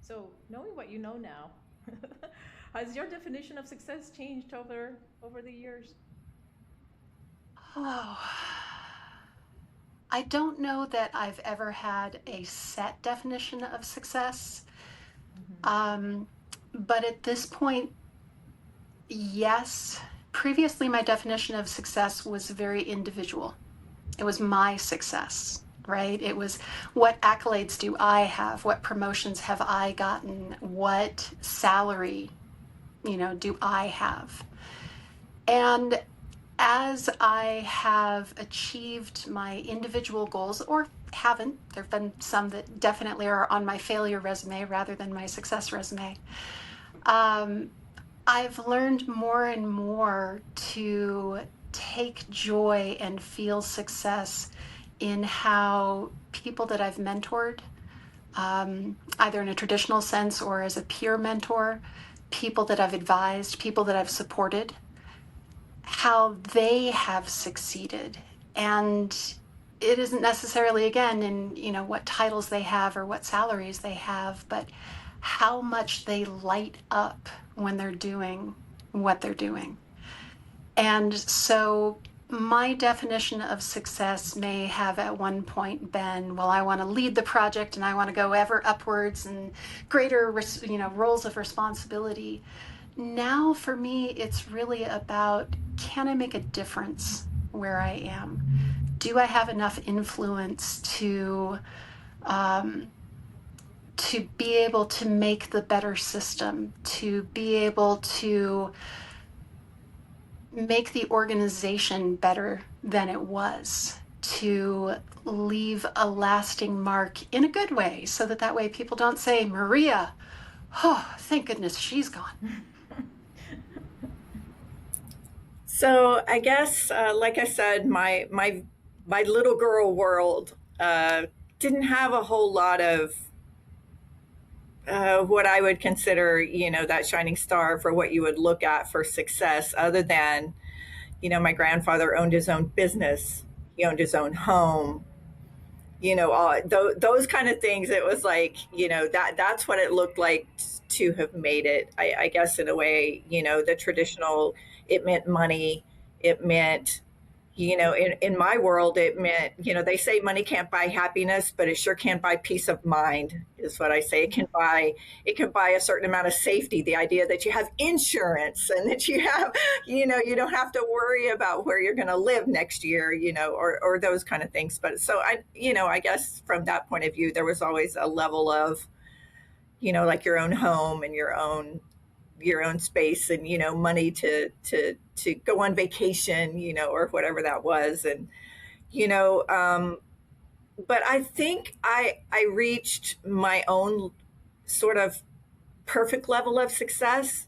So knowing what you know now, has your definition of success changed over the years? Oh, I don't know that I've ever had a set definition of success. Hmm. Um, but at this point, yes. Previously, my definition of success was very individual. It was my success, right? It was what accolades do I have? What promotions have I gotten? What salary, do I have? And as I have achieved my individual goals, or haven't, there have been some that definitely are on my failure resume rather than my success resume. Um, I've learned more and more to take joy and feel success in how people that I've mentored, either in a traditional sense or as a peer mentor, people that I've advised, people that I've supported, how they have succeeded. And it isn't necessarily, again, in what titles they have or what salaries they have, but how much they light up when they're doing what they're doing. And so my definition of success may have at one point been, well, I want to lead the project and I want to go ever upwards and greater, roles of responsibility. Now for me, it's really about, can I make a difference where I am? Do I have enough influence um, to be able to make the better system, to be able to make the organization better than it was, to leave a lasting mark in a good way, so that way people don't say, Maria, oh, thank goodness she's gone. So I guess, like I said, my little girl world didn't have a whole lot of what I would consider, that shining star for what you would look at for success, other than, my grandfather owned his own business, he owned his own home, all those kind of things. It was like, that's what it looked like to have made it. I guess in a way, the traditional, it meant money, it meant, in my world, it meant, they say money can't buy happiness, but it sure can buy peace of mind, is what I say. It can buy a certain amount of safety, the idea that you have insurance and that you have, you don't have to worry about where you're going to live next year, or those kind of things. But so I guess from that point of view, there was always a level of, like your own home and your own space, and money to go on vacation, or whatever that was. And you know but I think I reached my own sort of perfect level of success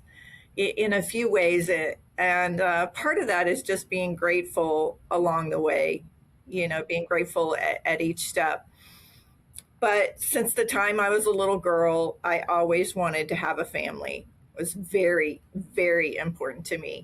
in a few ways. And part of that is just being grateful along the way, being grateful at each step. But since the time I was a little girl, I always wanted to have a family. It was very, very important to me.